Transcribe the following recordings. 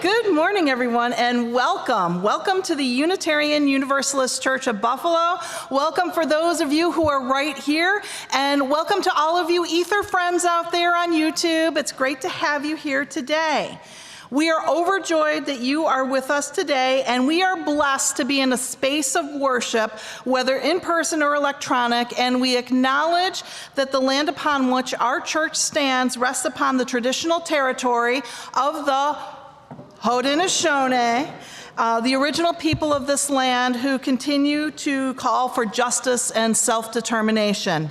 Good morning, everyone, and welcome. Welcome to the Unitarian Universalist Church of Buffalo. Welcome for those of you who are right here, and welcome to all of you Ether friends out there on YouTube. It's great to have you here today. We are overjoyed that you are with us today, and we are blessed to be in a space of worship, whether in person or electronic, and we acknowledge that the land upon which our church stands rests upon the traditional territory of the Haudenosaunee, the original people of this land who continue to call for justice and self-determination.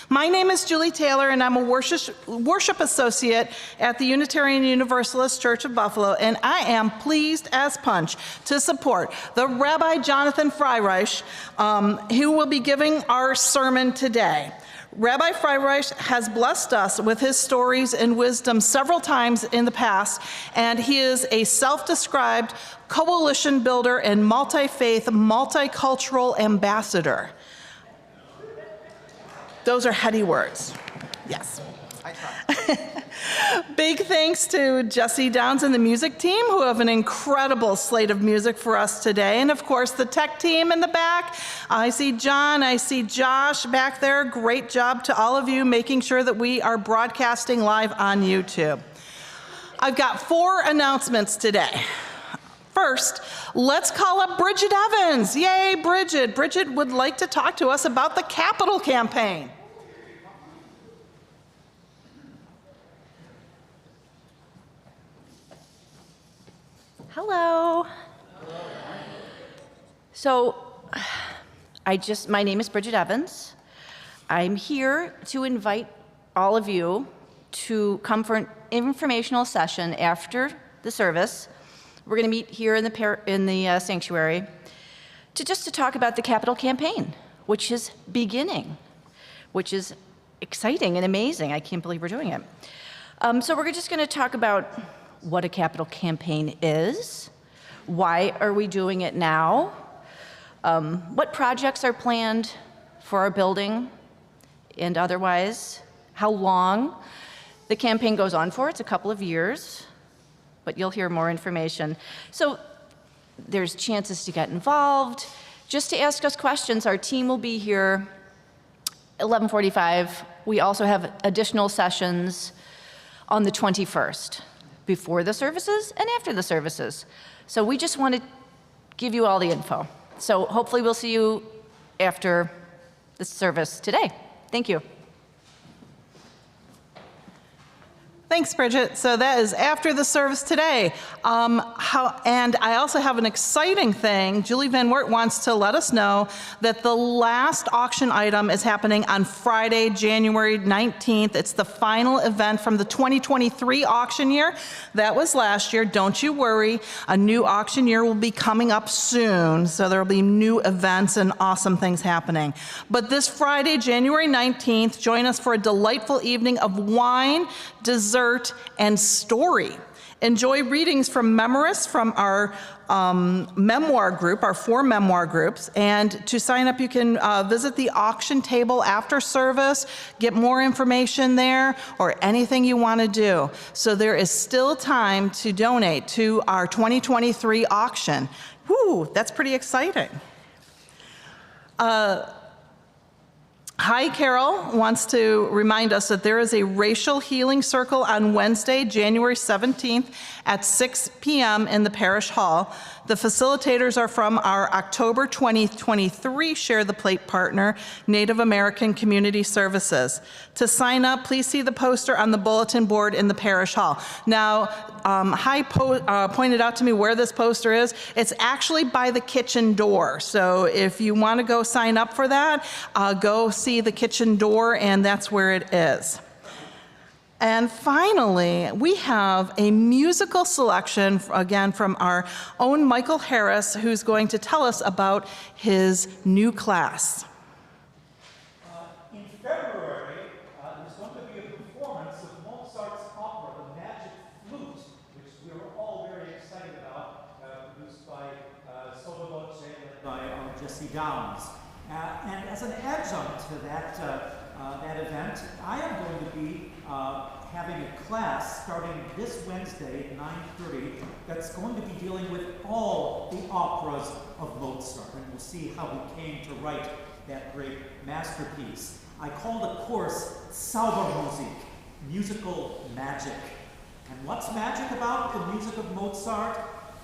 My name is Julie Taylor, and I'm a worship associate at the Unitarian Universalist Church of Buffalo, and I am pleased as punch to support the Rabbi Jonathan Freirich, who will be giving our sermon today. Rabbi Freirich has blessed us with his stories and wisdom several times in the past, and he is a self-described coalition builder and multi-faith, multicultural ambassador. Those are heady words. Yes. I try. Big thanks to Jesse Downs and the music team, who have an incredible slate of music for us today. And of course, the tech team in the back. I see John, I see Josh back there. Great job to all of you making sure that we are broadcasting live on YouTube. I've got 4 announcements today. First, let's call up Bridget Evans. Yay, Bridget. Bridget would like to talk to us about the capital campaign. Hello. So, my name is Bridget Evans. I'm here to invite all of you to come for an informational session after the service. We're going to meet here in the sanctuary to talk about the capital campaign, which is beginning, which is exciting and amazing. I can't believe we're doing it. So we're just going to talk about what a capital campaign is, why are we doing it now, what projects are planned for our building and otherwise, how long the campaign goes on for. It's a couple of years, but you'll hear more information. So there's chances to get involved, just to ask us questions. Our team will be here 11:45. We also have additional sessions on the 21st. Before the services and after the services. So we just want to give you all the info. So hopefully we'll see you after the service today. Thank you. Thanks, Bridget. So that is after the service today. And I also have an exciting thing. Julie Van Wert wants to let us know that the last auction item is happening on Friday, January 19th. It's the final event from the 2023 auction year. That was last year. Don't you worry. A new auction year will be coming up soon. So there will be new events and awesome things happening. But this Friday, January 19th, join us for a delightful evening of wine, dessert, and story. Enjoy readings from memorists from our memoir group, our 4 memoir groups. And to sign up, you can visit the auction table after service, get more information there, or anything you want to do. So there is still time to donate to our 2023 auction. Whew, that's pretty exciting. Hi, Carol wants to remind us that there is a racial healing circle on Wednesday, January 17th at 6 p.m. in the parish hall. The facilitators are from our October 2023 Share the Plate partner, Native American Community Services. To sign up, please see the poster on the bulletin board in the parish hall. Now, Hi pointed out to me where this poster is. It's actually by the kitchen door. So if you want to go sign up for that, go see the kitchen door, and that's where it is. And finally, we have a musical selection, again, from our own Michael Harris, who's going to tell us about his new class. In February, there's going to be a performance of Mozart's opera, The Magic Flute, which we're all very excited about, produced by Sotto Voce, led by Jesse Downs. And as an adjunct to that event, I am going to be having a class starting this Wednesday at 9:30 that's going to be dealing with all the operas of Mozart, and we'll see how he came to write that great masterpiece. I call the course Zaubermusik, musical magic. And what's magic about the music of Mozart?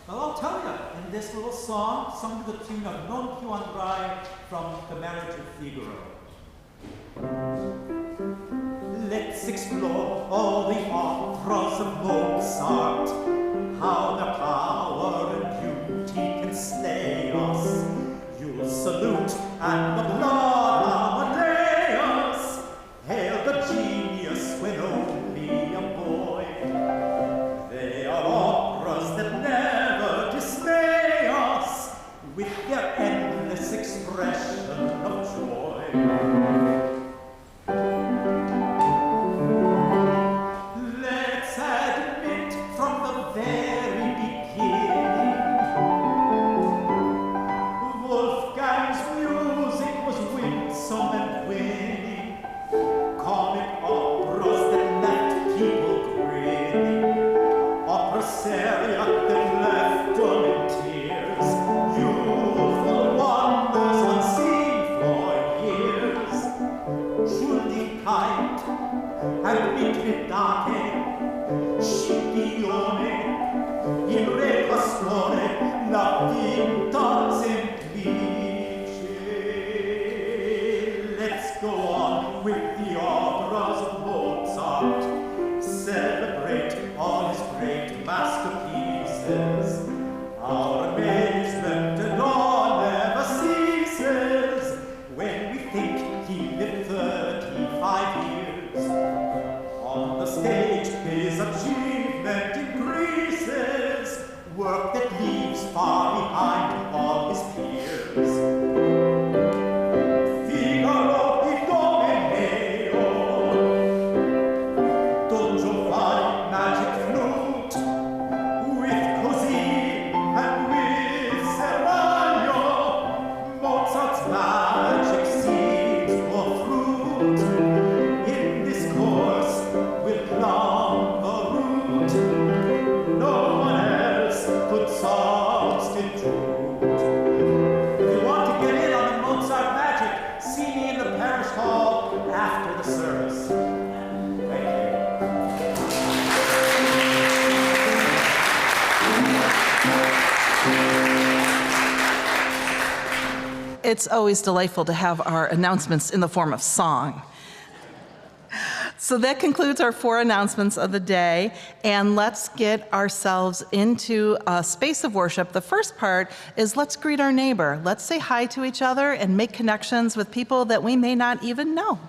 Well, I'll tell you in this little song, sung to the tune of Non più andrai from The Marriage of Figaro. Let's explore all the operas of Mozart, how their power and beauty can slay us. You'll salute and applaud Amadeus, hail the genius when only a boy. They are operas that never dismay us with their endless expression of joy. Let's admit from the very beginning, Wolfgang's music was winsome and winning. Comic operas that left people grinning, opera seria that left them in tears, youthful wonders unseen for years. Schuldigkeit and Mitridate, Scipione, il re pastore, la vinta semplice. Let's go on with the operas of Mozart, celebrate all his great masterpieces. Our amazement and awe never ceases when we think he lived 35 years. On the stage, his achievement increases, work that leaves far behind all his peers. Figaro, Idomeneo, Don Giovanni, magic flute, with Così and with Serragno, Mozart's magic seeds bore fruit. In this course will plumb the root. No one else could substitute. If you want to get in on the Mozart magic, see me in the parish hall after the service. Thank you. It's always delightful to have our announcements in the form of song. So that concludes our 4 announcements of the day, and let's get ourselves into a space of worship. The first part is let's greet our neighbor. Let's say hi to each other and make connections with people that we may not even know.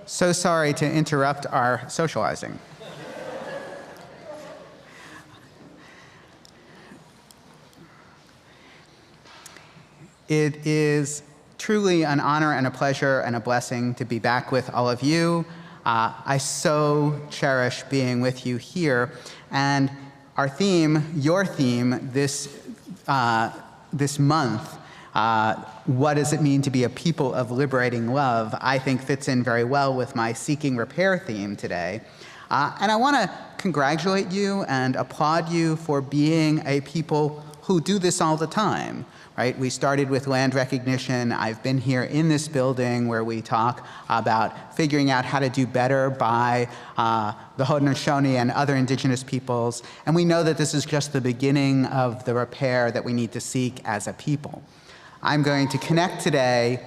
So sorry to interrupt our socializing. It is truly an honor and a pleasure and a blessing to be back with all of you. I so cherish being with you here. And our theme, your theme this month, what does it mean to be a people of liberating love, I think fits in very well with my Seeking Repair theme today. And I want to congratulate you and applaud you for being a people who do this all the time. Right? We started with land recognition. I've been here in this building where we talk about figuring out how to do better by the Haudenosaunee and other indigenous peoples. And we know that this is just the beginning of the repair that we need to seek as a people. I'm going to connect today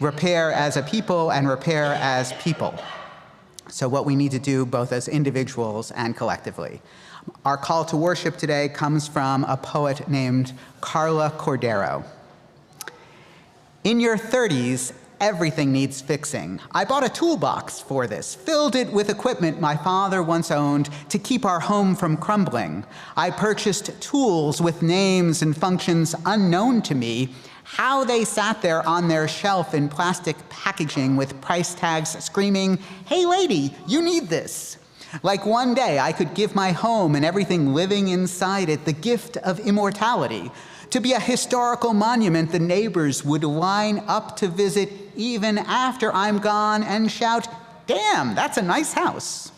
repair as a people and repair as people. So what we need to do both as individuals and collectively. Our call to worship today comes from a poet named Carla Cordero. In your 30s, everything needs fixing. I bought a toolbox for this, filled it with equipment my father once owned to keep our home from crumbling. I purchased tools with names and functions unknown to me, how they sat there on their shelf in plastic packaging with price tags screaming, "Hey lady, you need this." Like one day I could give my home and everything living inside it the gift of immortality, to be a historical monument the neighbors would line up to visit even after I'm gone and shout, "Damn, that's a nice house."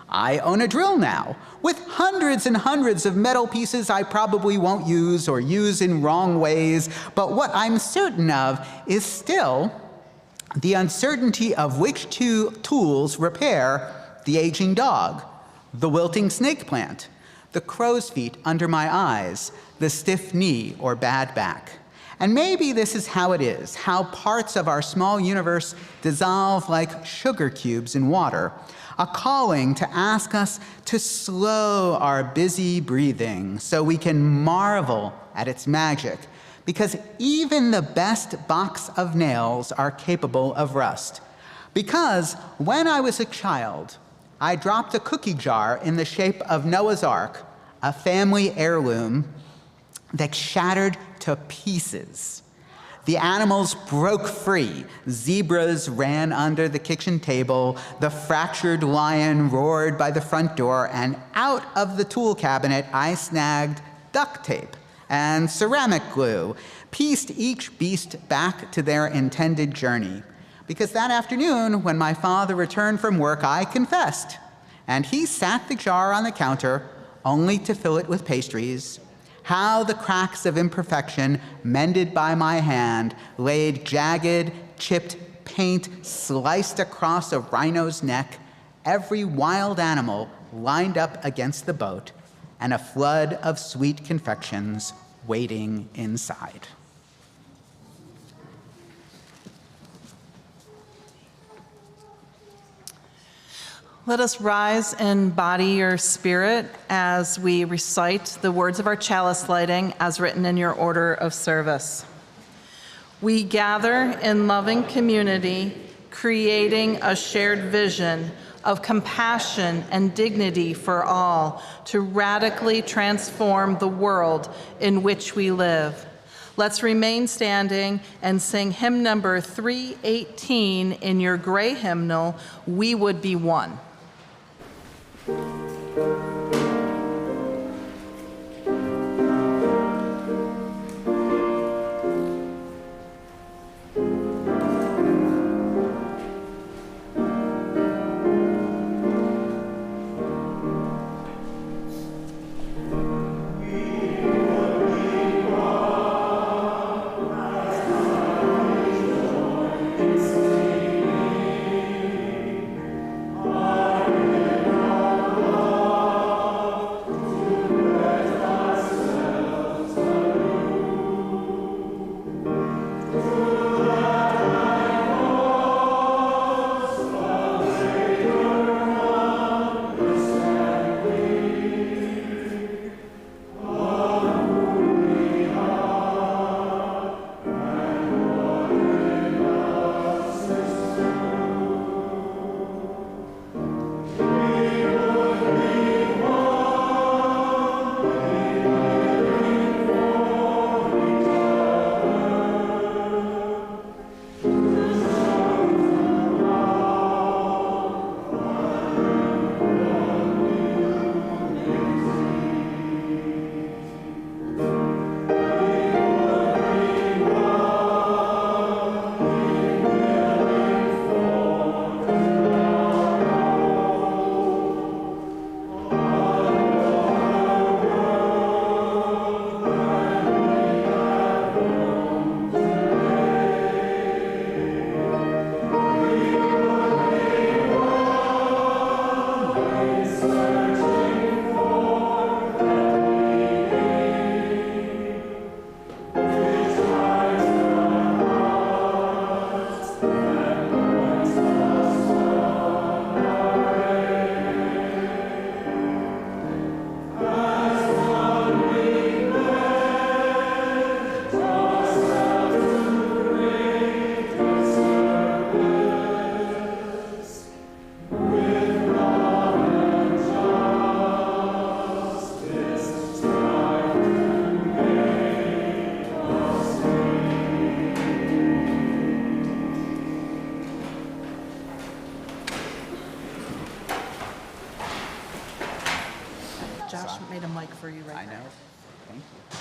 I own a drill now, with hundreds and hundreds of metal pieces I probably won't use or use in wrong ways, but what I'm certain of is still the uncertainty of which two tools repair the aging dog, the wilting snake plant, the crow's feet under my eyes, the stiff knee or bad back. And maybe this is how it is, how parts of our small universe dissolve like sugar cubes in water, a calling to ask us to slow our busy breathing so we can marvel at its magic, because even the best box of nails are capable of rust. Because when I was a child, I dropped a cookie jar in the shape of Noah's Ark, a family heirloom, that shattered to pieces. The animals broke free. Zebras ran under the kitchen table. The fractured lion roared by the front door. And out of the tool cabinet, I snagged duct tape and ceramic glue, pieced each beast back to their intended journey. Because that afternoon, when my father returned from work, I confessed, and he sat the jar on the counter only to fill it with pastries. How the cracks of imperfection, mended by my hand, laid jagged, chipped paint sliced across a rhino's neck, every wild animal lined up against the boat, and a flood of sweet confections waiting inside. Let us rise in body or spirit as we recite the words of our chalice lighting as written in your order of service. We gather in loving community, creating a shared vision of compassion and dignity for all to radically transform the world in which we live. Let's remain standing and sing hymn number 318 in your gray hymnal, We Would Be One. Oh, hide a mic for you right I now. know. Thank you.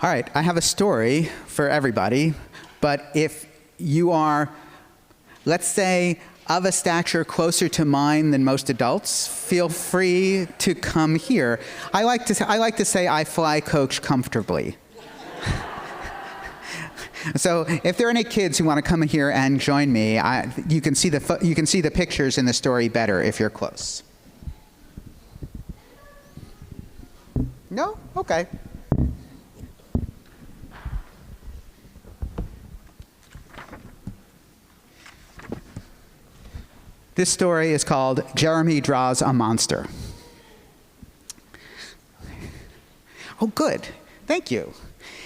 All right, I have a story for everybody, but if you are, let's say, of a stature closer to mine than most adults, feel free to come here. I like to say I fly coach comfortably. So if there are any kids who want to come here and join me, you can see the pictures in the story better if you're close. No? Okay. This story is called Jeremy Draws a Monster. Oh, good. Thank you.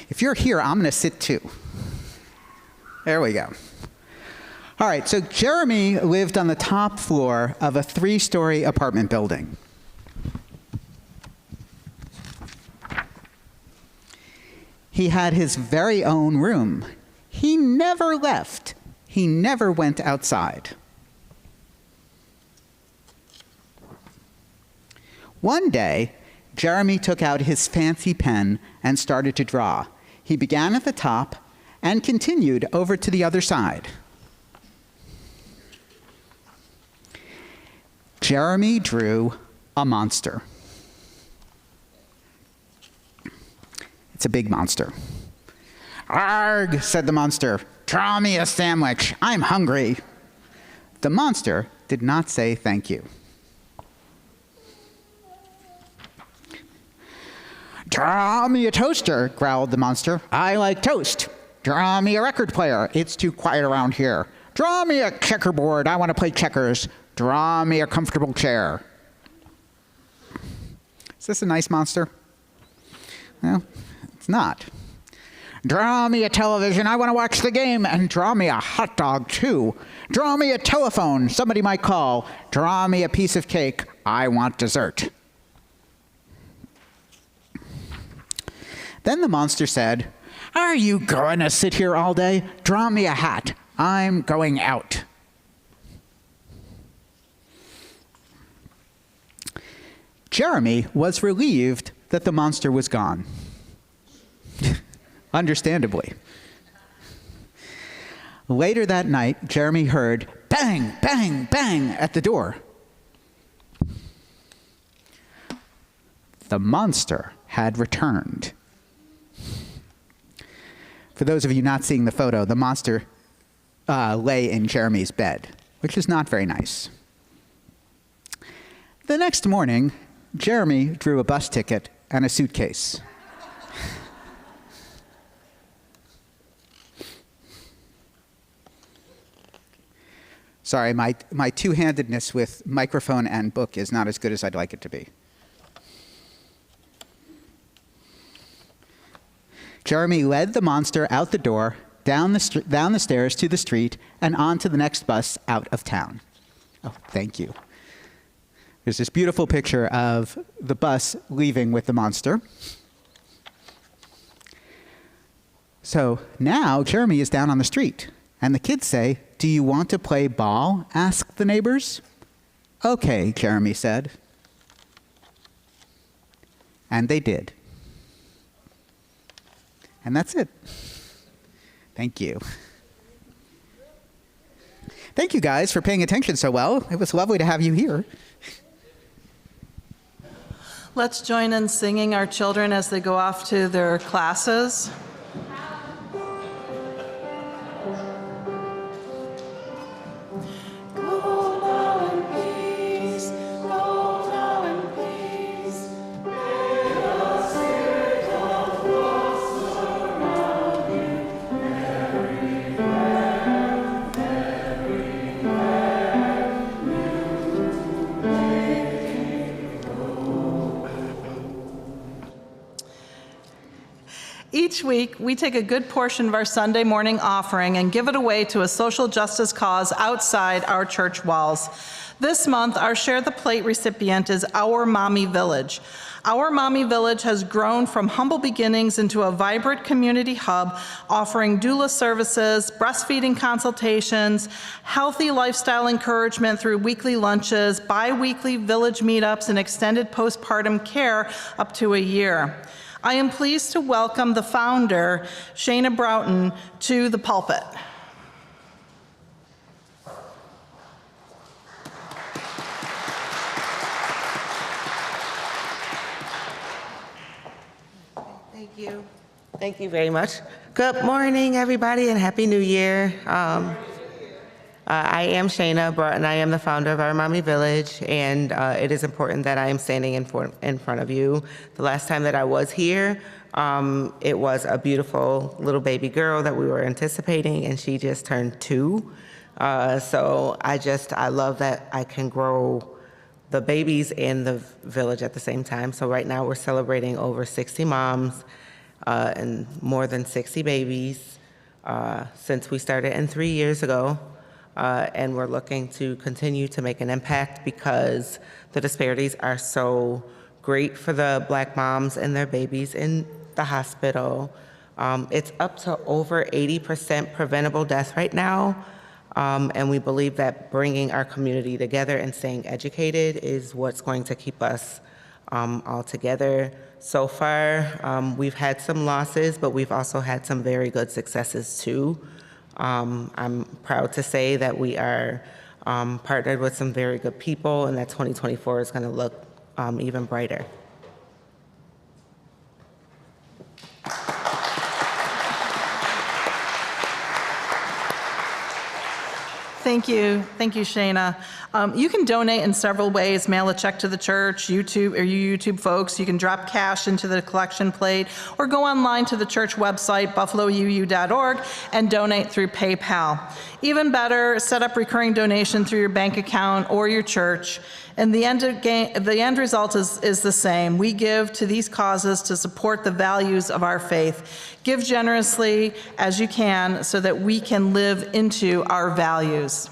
If you're here, I'm going to sit too. There we go. All right, so Jeremy lived on the top floor of a 3-story apartment building. He had his very own room. He never left. He never went outside. One day, Jeremy took out his fancy pen and started to draw. He began at the top and continued over to the other side. Jeremy drew a monster. It's a big monster. "Arg," said the monster. "Draw me a sandwich. I'm hungry." The monster did not say thank you. "Draw me a toaster," growled the monster. "I like toast." "Draw me a record player. It's too quiet around here." "Draw me a checkerboard. I want to play checkers." "Draw me a comfortable chair." Is this a nice monster? No, it's not. "Draw me a television. I want to watch the game." "And draw me a hot dog, too." "Draw me a telephone. Somebody might call." "Draw me a piece of cake. I want dessert." Then the monster said, "Are you going to sit here all day? Draw me a hat. I'm going out." Jeremy was relieved that the monster was gone. Understandably. Later that night, Jeremy heard bang, bang, bang at the door. The monster had returned. For those of you not seeing the photo, the monster lay in Jeremy's bed, which is not very nice. The next morning, Jeremy drew a bus ticket and a suitcase. Sorry, my two-handedness with microphone and book is not as good as I'd like it to be. Jeremy led the monster out the door, down the stairs to the street, and on to the next bus out of town. Oh, thank you. There's this beautiful picture of the bus leaving with the monster. So now Jeremy is down on the street, and the kids say, "Do you want to play ball?" asked the neighbors. "Okay," Jeremy said. And they did. And that's it. Thank you. Thank you guys for paying attention so well. It was lovely to have you here. Let's join in singing our children as they go off to their classes. Each Each week, we take a good portion of our Sunday morning offering and give it away to a social justice cause outside our church walls. This month, our Share the Plate recipient is Our Mommy Village. Our Mommy Village has grown from humble beginnings into a vibrant community hub offering doula services, breastfeeding consultations, healthy lifestyle encouragement through weekly lunches, bi-weekly village meetups, and extended postpartum care up to a year. I am pleased to welcome the founder, Shana Broughton, to the pulpit. Thank you. Thank you very much. Good morning, everybody, and Happy New Year. I am Shana Broughton. I am the founder of Our Mommy Village, and it is important that I am standing in front of you. The last time that I was here, it was a beautiful little baby girl that we were anticipating, and she just turned 2. So I love that I can grow the babies and the village at the same time. So right now we're celebrating over 60 moms and more than 60 babies since we started 3 years ago. And we're looking to continue to make an impact because the disparities are so great for the Black moms and their babies in the hospital. It's up to over 80% preventable death right now. And we believe that bringing our community together and staying educated is what's going to keep us all together. So far, we've had some losses, but we've also had some very good successes too. I'm proud to say that we are partnered with some very good people and that 2024 is going to look even brighter. Thank you, Shana. You can donate in several ways, mail a check to the church, YouTube, or you YouTube folks, you can drop cash into the collection plate, or go online to the church website, buffalouu.org, and donate through PayPal. Even better, set up recurring donation through your bank account or your church. And the end result is the same. We give to these causes to support the values of our faith. Give generously as you can so that we can live into our values.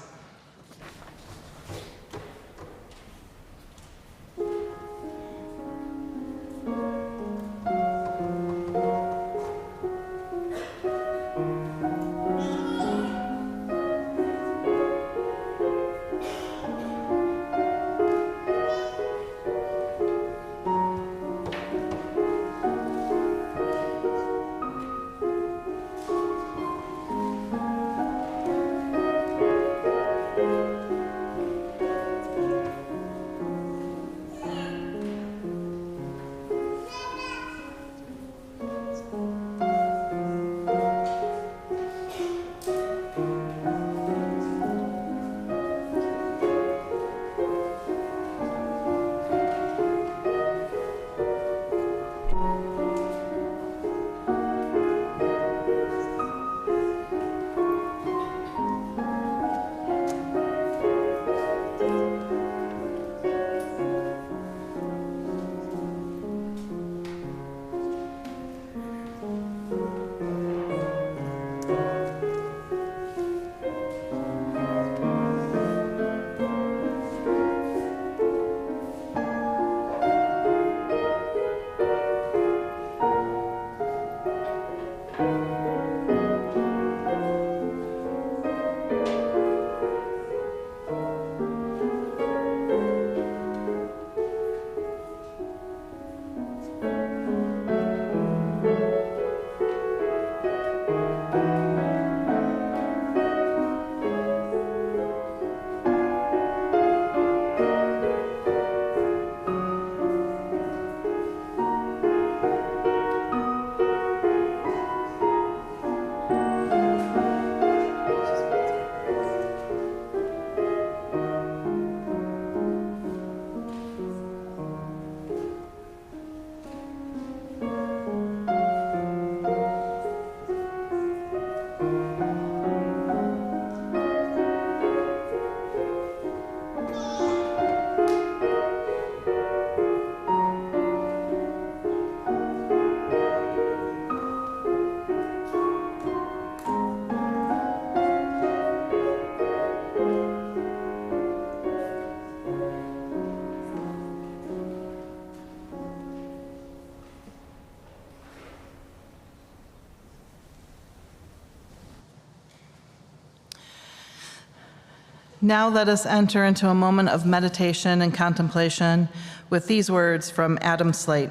Now let us enter into a moment of meditation and contemplation with these words from Adam Slate.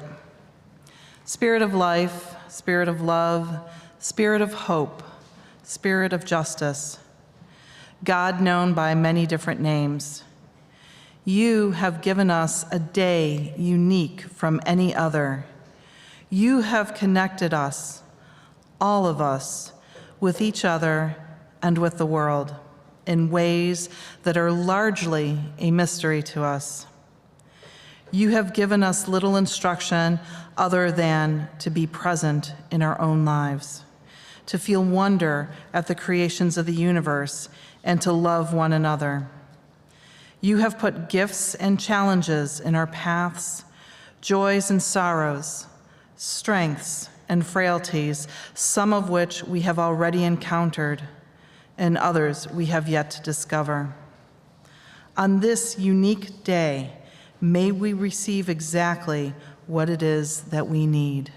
Spirit of life, spirit of love, spirit of hope, spirit of justice, God known by many different names, you have given us a day unique from any other. You have connected us, all of us, with each other and with the world in ways that are largely a mystery to us. You have given us little instruction other than to be present in our own lives, to feel wonder at the creations of the universe, and to love one another. You have put gifts and challenges in our paths, joys and sorrows, strengths and frailties, some of which we have already encountered, and others we have yet to discover. On this unique day, may we receive exactly what it is that we need.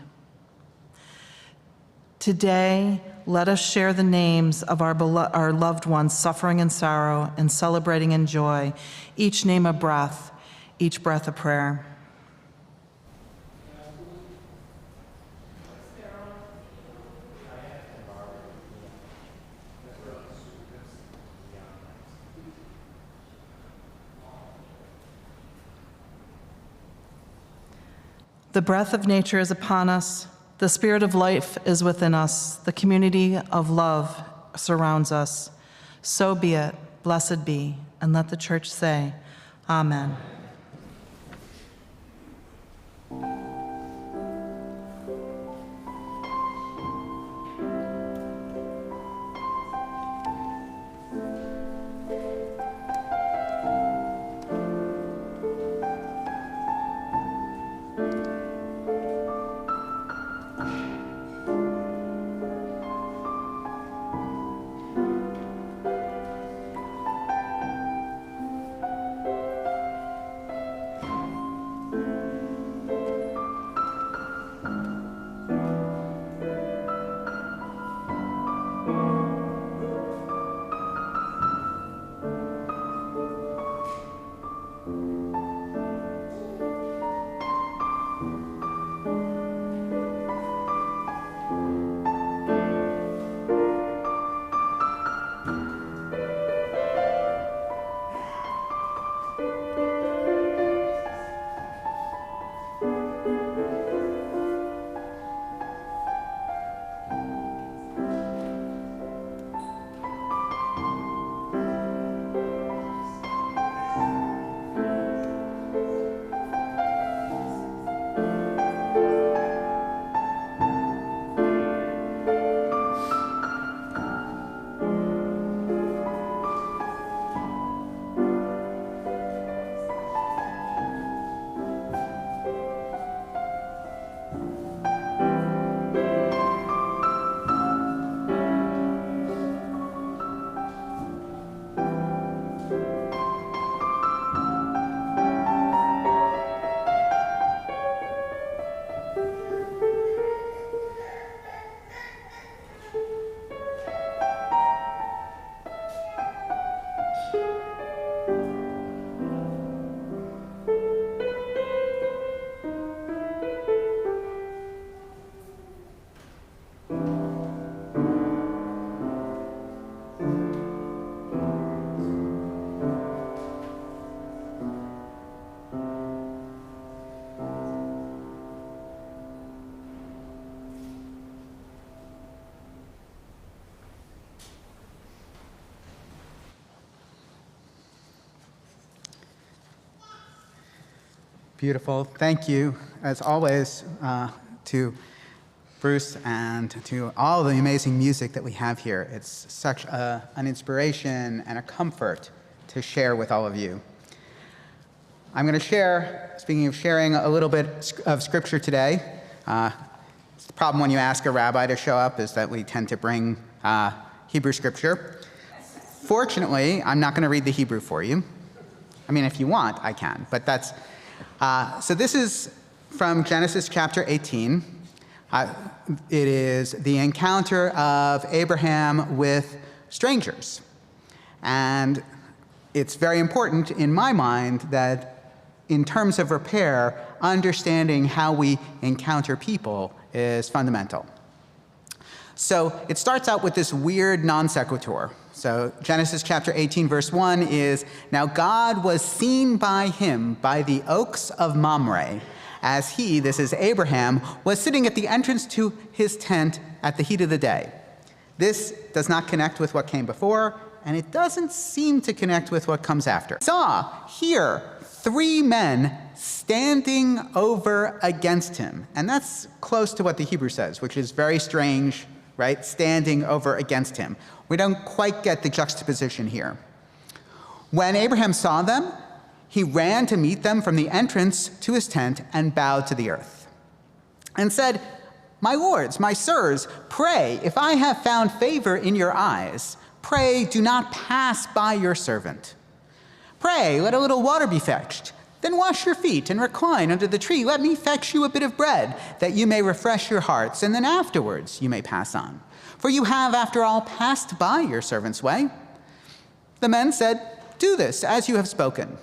Today, let us share the names of our loved ones suffering in sorrow and celebrating in joy, each name a breath, each breath a prayer. The breath of nature is upon us. The spirit of life is within us. The community of love surrounds us. So be it. Blessed be. And let the church say, Amen. Beautiful. Thank you, as always, to Bruce and to all the amazing music that we have here. It's such an inspiration and a comfort to share with all of you. I'm going to share, speaking of sharing, a little bit of scripture today. The problem when you ask a rabbi to show up is that we tend to bring Hebrew scripture. Fortunately, I'm not going to read the Hebrew for you. I mean, if you want, I can, but that's... So this is from Genesis chapter 18. It is the encounter of Abraham with strangers. And it's very important in my mind that in terms of repair, understanding how we encounter people is fundamental. So it starts out with this weird non sequitur. So Genesis chapter 18, verse 1 is, "Now God was seen by him by the oaks of Mamre, as he," this is Abraham, "was sitting at the entrance to his tent at the heat of the day." This does not connect with what came before, and it doesn't seem to connect with what comes after. "Saw here 3 men standing over against him." And that's close to what the Hebrew says, which is very strange, right? Standing over against him. We don't quite get the juxtaposition here. "When Abraham saw them, he ran to meet them from the entrance to his tent and bowed to the earth and said, 'My lords, my sirs, pray, if I have found favor in your eyes, pray do not pass by your servant. Pray, let a little water be fetched. Then wash your feet and recline under the tree. Let me fetch you a bit of bread, that you may refresh your hearts, and then afterwards you may pass on. For you have, after all, passed by your servant's way.' The men said, 'Do this, as you have spoken.'"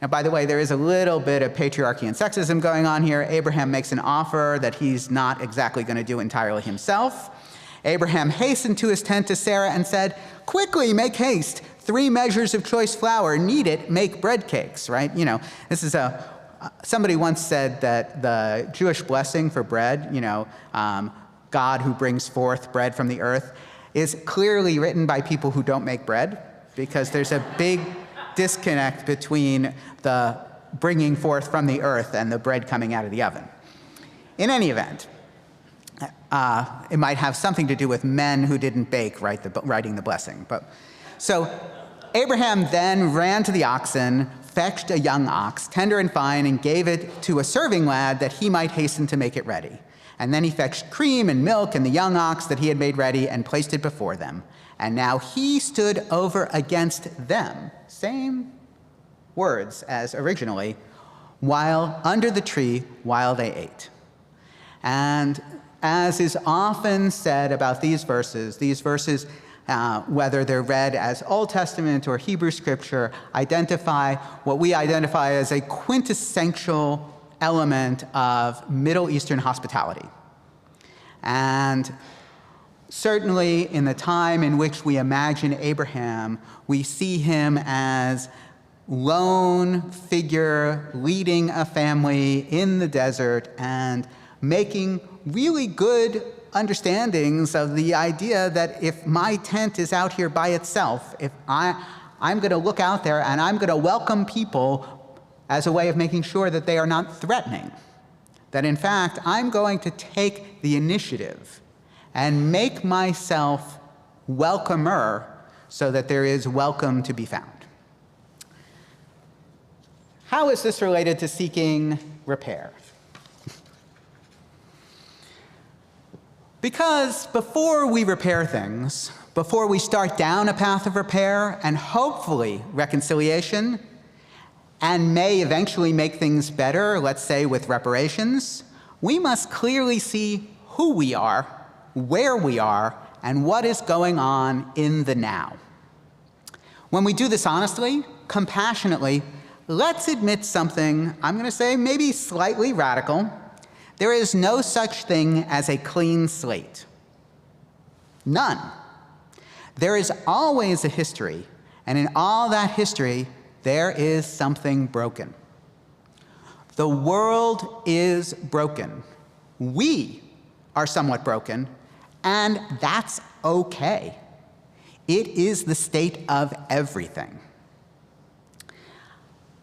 Now, by the way, there is a little bit of patriarchy and sexism going on here. Abraham makes an offer that he's not exactly going to do entirely himself. Abraham hastened to his tent to Sarah and said, "Quickly, make haste. 3 measures of choice flour, knead it, make bread cakes," right? You know, this is somebody once said that the Jewish blessing for bread, God who brings forth bread from the earth, is clearly written by people who don't make bread, because there's a big disconnect between the bringing forth from the earth and the bread coming out of the oven. In any event, it might have something to do with men who didn't bake writing the blessing. So Abraham then ran to the oxen, fetched a young ox, tender and fine, and gave it to a serving lad that he might hasten to make it ready. And then he fetched cream and milk and the young ox that he had made ready and placed it before them. And now he stood over against them, same words as originally, while under the tree while they ate. And as is often said about these verses, whether they're read as Old Testament or Hebrew scripture, identify what we identify as a quintessential element of Middle Eastern hospitality. And certainly in the time in which we imagine Abraham, we see him as lone figure leading a family in the desert and making really good understandings of the idea that if my tent is out here by itself, if I'm going to look out there and I'm going to welcome people as a way of making sure that they are not threatening, that in fact I'm going to take the initiative and make myself welcomer so that there is welcome to be found. How is this related to seeking repair? Because before we repair things, before we start down a path of repair and hopefully reconciliation, and may eventually make things better, let's say with reparations, we must clearly see who we are, where we are, and what is going on in the now. When we do this honestly, compassionately, let's admit something, I'm going to say maybe slightly radical. There is no such thing as a clean slate. None. There is always a history, and in all that history, there is something broken. The world is broken. We are somewhat broken, and that's okay. It is the state of everything.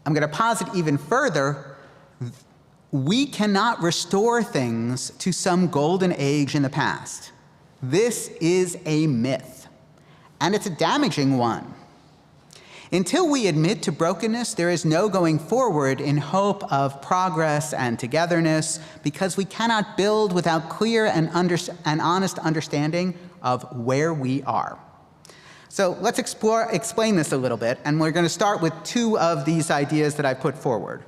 I'm going to posit even further. We cannot restore things to some golden age in the past. This is a myth, and it's a damaging one. Until we admit to brokenness, there is no going forward in hope of progress and togetherness, because we cannot build without clear and honest understanding of where we are. So let's explain this a little bit, and we're going to start with 2 of these ideas that I put forward.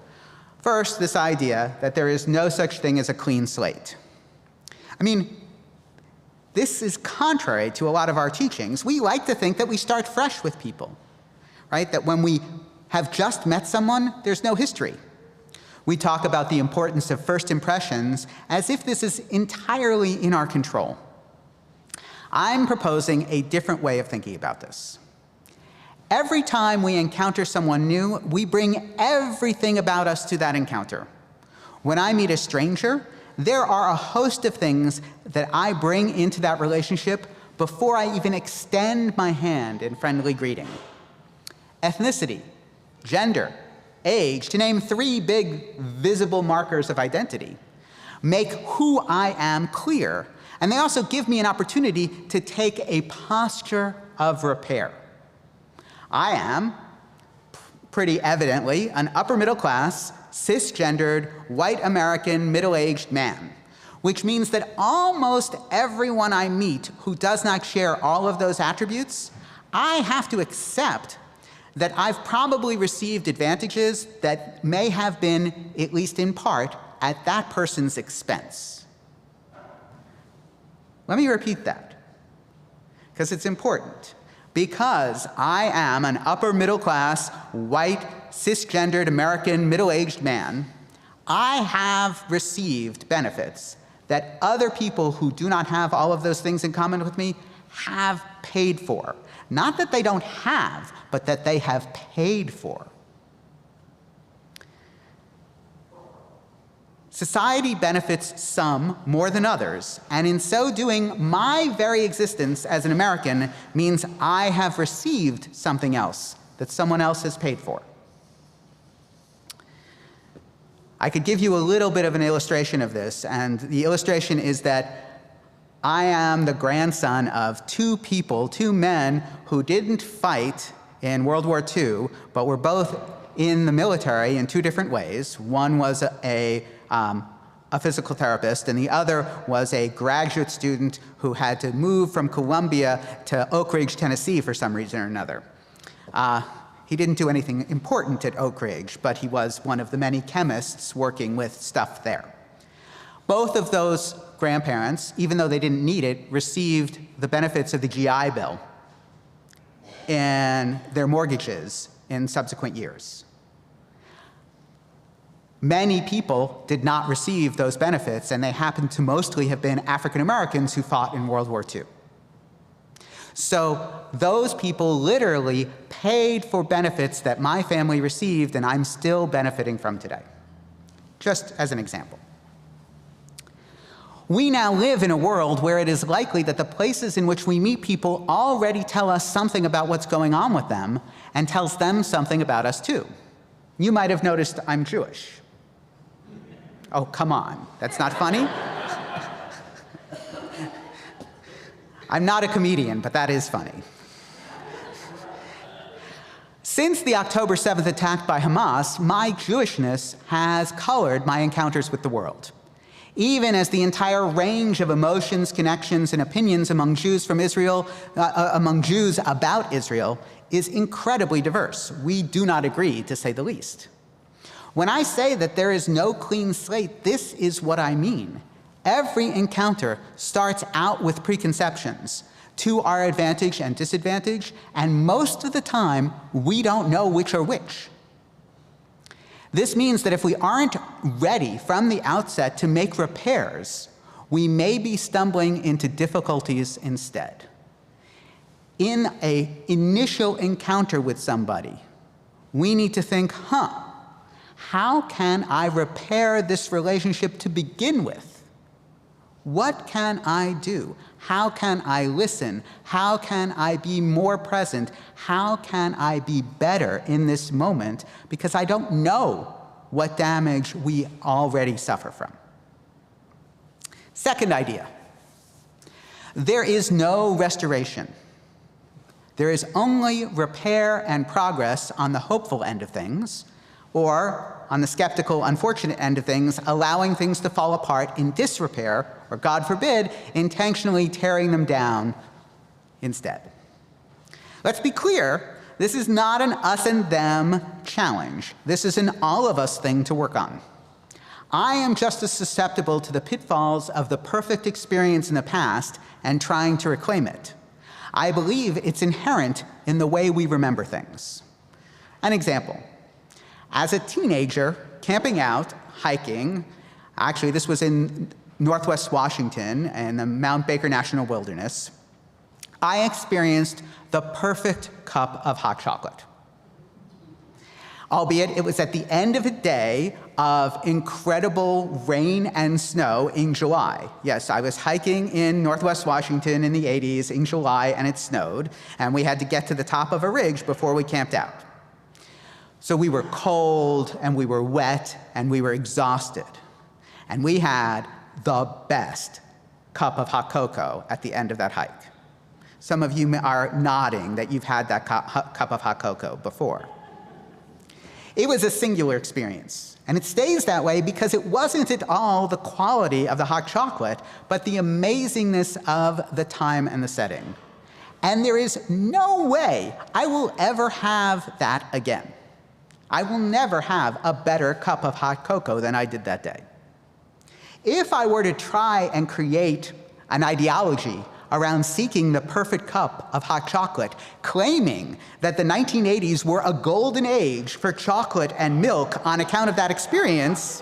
First, this idea that there is no such thing as a clean slate. I mean, this is contrary to a lot of our teachings. We like to think that we start fresh with people, right? That when we have just met someone, there's no history. We talk about the importance of first impressions as if this is entirely in our control. I'm proposing a different way of thinking about this. Every time we encounter someone new, we bring everything about us to that encounter. When I meet a stranger, there are a host of things that I bring into that relationship before I even extend my hand in friendly greeting. Ethnicity, gender, age, to name 3 big visible markers of identity, make who I am clear, and they also give me an opportunity to take a posture of repair. I am, pretty evidently, an upper middle class, cisgendered, white American, middle-aged man, which means that almost everyone I meet who does not share all of those attributes, I have to accept that I've probably received advantages that may have been, at least in part, at that person's expense. Let me repeat that, because it's important. Because I am an upper middle class, white, cisgendered American middle-aged man, I have received benefits that other people who do not have all of those things in common with me have paid for. Not that they don't have, but that they have paid for. Society benefits some more than others, and in so doing, my very existence as an American means I have received something else that someone else has paid for. I could give you a little bit of an illustration of this, and the illustration is that I am the grandson of 2 people, 2 men who didn't fight in World War II, but were both in the military in 2 different ways. One was a physical therapist, and the other was a graduate student who had to move from Columbia to Oak Ridge, Tennessee for some reason or another. He didn't do anything important at Oak Ridge, but he was one of the many chemists working with stuff there. Both of those grandparents, even though they didn't need it, received the benefits of the GI Bill in their mortgages in subsequent years. Many people did not receive those benefits, and they happened to mostly have been African Americans who fought in World War II. So those people literally paid for benefits that my family received and I'm still benefiting from today, just as an example. We now live in a world where it is likely that the places in which we meet people already tell us something about what's going on with them and tells them something about us too. You might have noticed I'm Jewish. Oh, come on, that's not funny? I'm not a comedian, but that is funny. Since the October 7th attack by Hamas, my Jewishness has colored my encounters with the world. Even as the entire range of emotions, connections, and opinions among Jews from Israel, among Jews about Israel, is incredibly diverse. We do not agree, to say the least. When I say that there is no clean slate, this is what I mean. Every encounter starts out with preconceptions to our advantage and disadvantage, and most of the time, we don't know which are which. This means that if we aren't ready from the outset to make repairs, we may be stumbling into difficulties instead. In an initial encounter with somebody, we need to think, how can I repair this relationship to begin with? What can I do? How can I listen? How can I be more present? How can I be better in this moment? Because I don't know what damage we already suffer from. Second idea, there is no restoration. There is only repair and progress on the hopeful end of things, or on the skeptical, unfortunate end of things, allowing things to fall apart in disrepair, or God forbid, intentionally tearing them down instead. Let's be clear, this is not an us and them challenge. This is an all of us thing to work on. I am just as susceptible to the pitfalls of the perfect experience in the past and trying to reclaim it. I believe it's inherent in the way we remember things. An example. As a teenager, camping out, hiking, actually this was in Northwest Washington in the Mount Baker National Wilderness, I experienced the perfect cup of hot chocolate. Albeit it was at the end of a day of incredible rain and snow in July. Yes, I was hiking in Northwest Washington in the 80s in July, and it snowed, and we had to get to the top of a ridge before we camped out. So we were cold, and we were wet, and we were exhausted. And we had the best cup of hot cocoa at the end of that hike. Some of you are nodding that you've had that cup of hot cocoa before. It was a singular experience, and it stays that way because it wasn't at all the quality of the hot chocolate, but the amazingness of the time and the setting. And there is no way I will ever have that again. I will never have a better cup of hot cocoa than I did that day. If I were to try and create an ideology around seeking the perfect cup of hot chocolate, claiming that the 1980s were a golden age for chocolate and milk on account of that experience,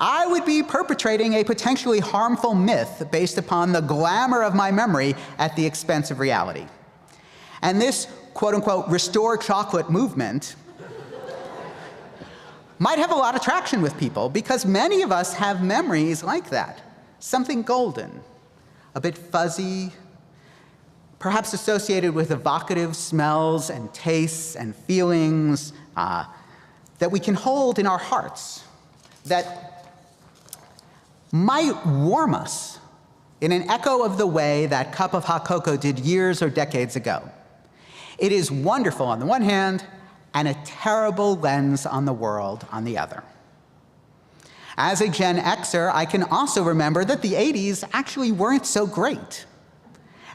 I would be perpetrating a potentially harmful myth based upon the glamour of my memory at the expense of reality. And this quote-unquote restore chocolate movement might have a lot of traction with people because many of us have memories like that, something golden, a bit fuzzy, perhaps associated with evocative smells and tastes and feelings that we can hold in our hearts that might warm us in an echo of the way that cup of hot cocoa did years or decades ago. It is wonderful on the one hand and a terrible lens on the world on the other. As a Gen Xer, I can also remember that the 80s actually weren't so great,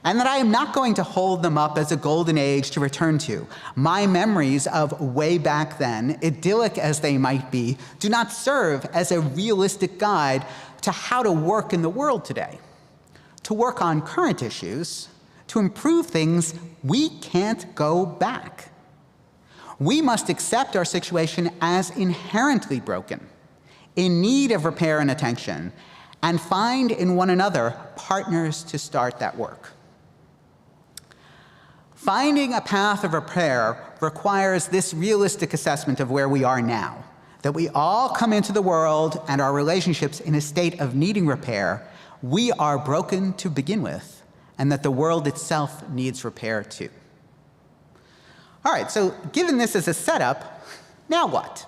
and that I am not going to hold them up as a golden age to return to. My memories of way back then, idyllic as they might be, do not serve as a realistic guide to how to work in the world today, to work on current issues, to improve things. We can't go back. We must accept our situation as inherently broken, in need of repair and attention, and find in one another partners to start that work. Finding a path of repair requires this realistic assessment of where we are now, that we all come into the world and our relationships in a state of needing repair. We are broken to begin with, and that the world itself needs repair too. All right, so given this as a setup, now what?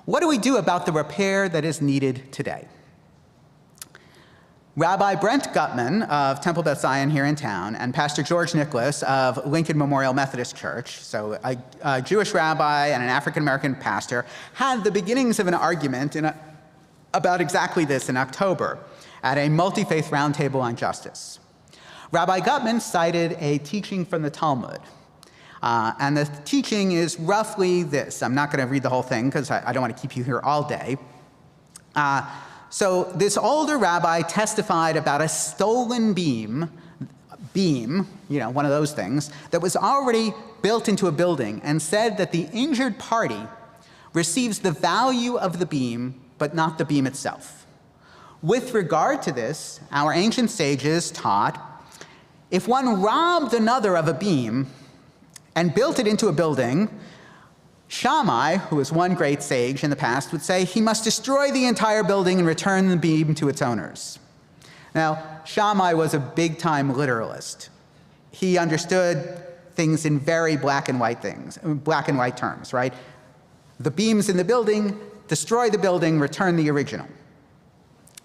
What do we do about the repair that is needed today? Rabbi Brent Gutman of Temple Beth Zion here in town and Pastor George Nicholas of Lincoln Memorial Methodist Church, so a Jewish rabbi and an African-American pastor, had the beginnings of an argument about exactly this in October at a multi-faith roundtable on justice. Rabbi Gutman cited a teaching from the Talmud. And the teaching is roughly this. I'm not going to read the whole thing because I don't want to keep you here all day. So this older rabbi testified about a stolen beam, one of those things, that was already built into a building, and said that the injured party receives the value of the beam, but not the beam itself. With regard to this, our ancient sages taught, if one robbed another of a beam and built it into a building, Shammai, who was one great sage in the past, would say he must destroy the entire building and return the beam to its owners. Now, Shammai was a big-time literalist. He understood things in very black and white terms, right? The beams in the building, destroy the building, return the original.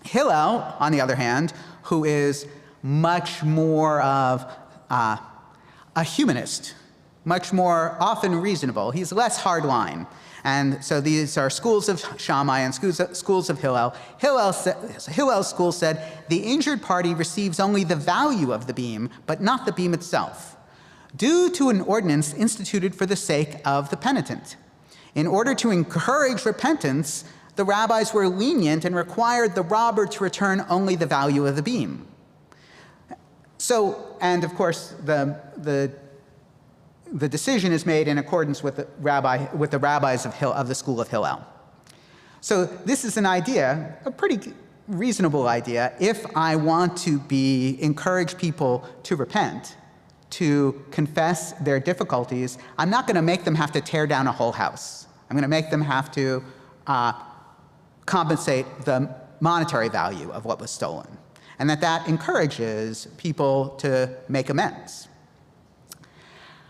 Hillel, on the other hand, who is much more of a humanist, much more often reasonable. He's less hardline. And so these are schools of Shammai and schools of Hillel. Hillel's school said, the injured party receives only the value of the beam, but not the beam itself, due to an ordinance instituted for the sake of the penitent. In order to encourage repentance, the rabbis were lenient and required the robber to return only the value of the beam. So, and of course, the the decision is made in accordance with the rabbis of the school of Hillel. So this is an idea, a pretty reasonable idea. If I want to encourage people to repent, to confess their difficulties, I'm not going to make them have to tear down a whole house. I'm going to make them have to compensate the monetary value of what was stolen, and that encourages people to make amends.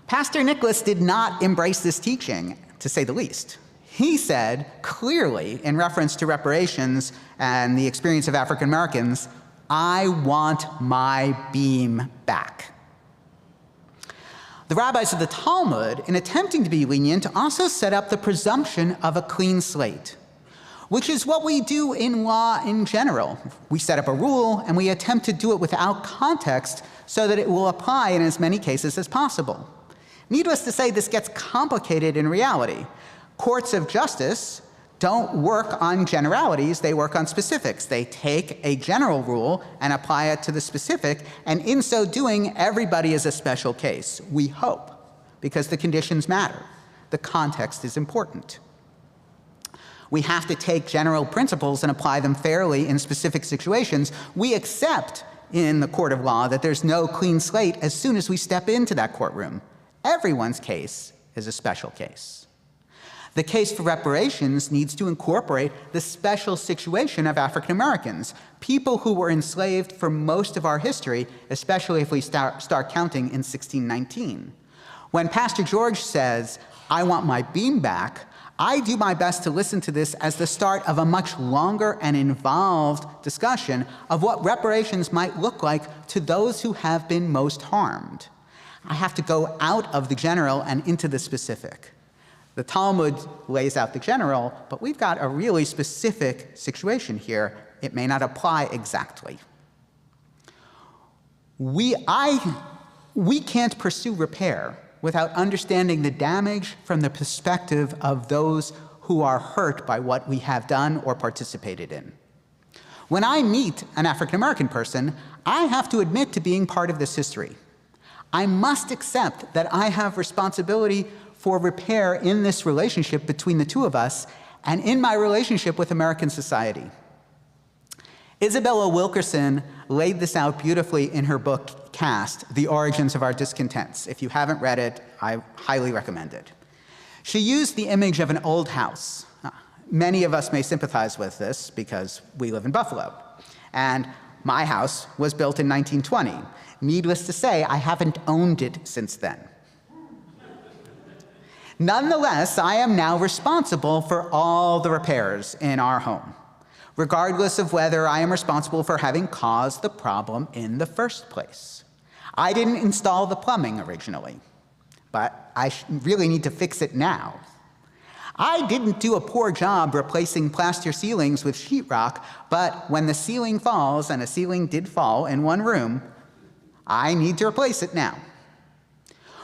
Pastor Nicholas did not embrace this teaching, to say the least. He said clearly, in reference to reparations and the experience of African Americans, I want my beam back. The rabbis of the Talmud, in attempting to be lenient, also set up the presumption of a clean slate, which is what we do in law in general. We set up a rule and we attempt to do it without context so that it will apply in as many cases as possible. Needless to say, this gets complicated in reality. Courts of justice don't work on generalities, they work on specifics. They take a general rule and apply it to the specific, and in so doing, everybody is a special case, we hope, because the conditions matter. The context is important. We have to take general principles and apply them fairly in specific situations. We accept in the court of law that there's no clean slate as soon as we step into that courtroom. Everyone's case is a special case. The case for reparations needs to incorporate the special situation of African Americans, people who were enslaved for most of our history, especially if we start counting in 1619. When Pastor George says, I want my beam back, I do my best to listen to this as the start of a much longer and involved discussion of what reparations might look like to those who have been most harmed. I have to go out of the general and into the specific. The Talmud lays out the general, but we've got a really specific situation here. It may not apply exactly. We can't pursue repair without understanding the damage from the perspective of those who are hurt by what we have done or participated in. When I meet an African American person, I have to admit to being part of this history. I must accept that I have responsibility for repair in this relationship between the two of us and in my relationship with American society. Isabella Wilkerson laid this out beautifully in her book, Caste, The Origins of Our Discontents. If you haven't read it, I highly recommend it. She used the image of an old house. Many of us may sympathize with this because we live in Buffalo. And my house was built in 1920. Needless to say, I haven't owned it since then. Nonetheless, I am now responsible for all the repairs in our home, regardless of whether I am responsible for having caused the problem in the first place. I didn't install the plumbing originally, but I really need to fix it now. I didn't do a poor job replacing plaster ceilings with sheetrock, but when the ceiling falls, and a ceiling did fall in one room, I need to replace it now.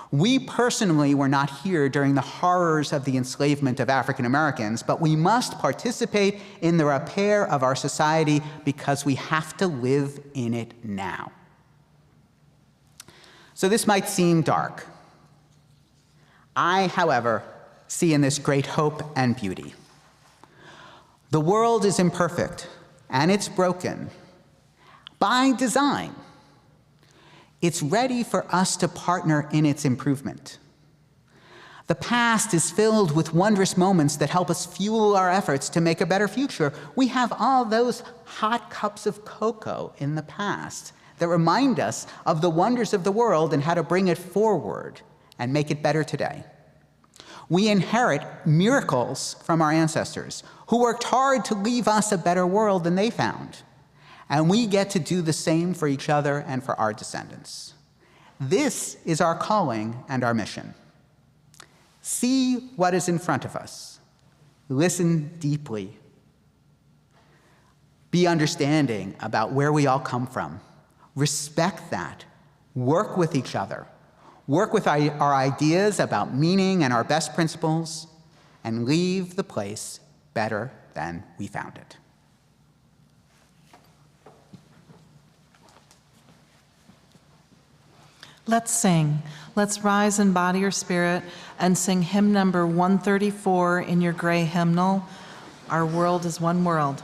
We personally were not here during the horrors of the enslavement of African Americans, but we must participate in the repair of our society because we have to live in it now. So this might seem dark. I, however, see in this great hope and beauty. The world is imperfect, and it's broken by design. It's ready for us to partner in its improvement. The past is filled with wondrous moments that help us fuel our efforts to make a better future. We have all those hot cups of cocoa in the past that remind us of the wonders of the world and how to bring it forward and make it better today. We inherit miracles from our ancestors who worked hard to leave us a better world than they found. And we get to do the same for each other and for our descendants. This is our calling and our mission. See what is in front of us. Listen deeply. Be understanding about where we all come from. Respect that. Work with each other. Work with our ideas about meaning and our best principles, and leave the place better than we found it. Let's sing. Let's rise in body or spirit and sing hymn number 134 in your gray hymnal, Our World is One World.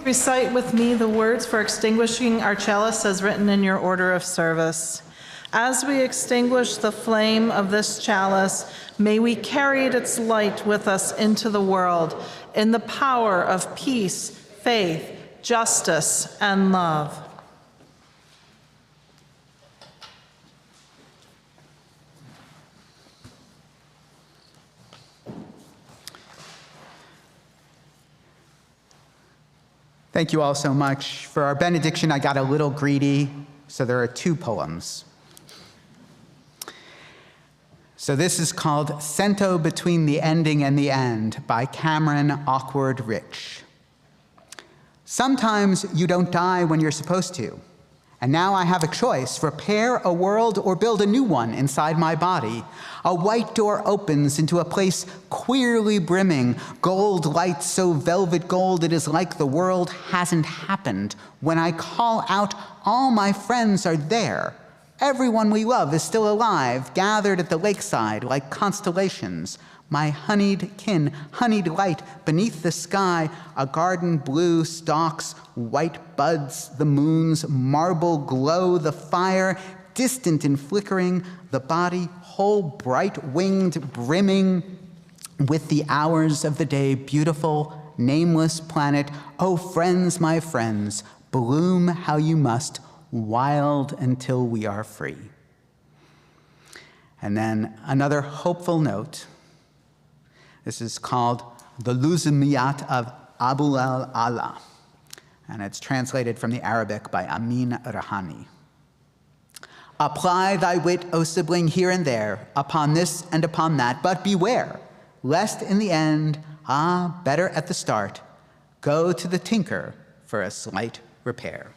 Recite with me the words for extinguishing our chalice as written in your order of service. As we extinguish the flame of this chalice, may we carry its light with us into the world in the power of peace, faith, justice, and love. Thank you all so much. For our benediction, I got a little greedy, so there are 2 poems. So this is called Cento Between the Ending and the End by Cameron Awkward Rich. Sometimes you don't die when you're supposed to. And now I have a choice, repair a world or build a new one inside my body. A white door opens into a place queerly brimming, gold lights so velvet gold it is like the world hasn't happened. When I call out, all my friends are there. Everyone we love is still alive, gathered at the lakeside like constellations. My honeyed kin, honeyed light beneath the sky, a garden blue stalks, white buds, the moon's marble glow, the fire, distant and flickering, the body whole bright-winged, brimming with the hours of the day, beautiful, nameless planet. Oh, friends, my friends, bloom how you must, wild until we are free. And then another hopeful note. This is called the Luzumiyat of Abu al-Ala, and it's translated from the Arabic by Amin Rahani. Apply thy wit, O sibling, here and there, upon this and upon that, but beware, lest in the end, better at the start, go to the tinker for a slight repair.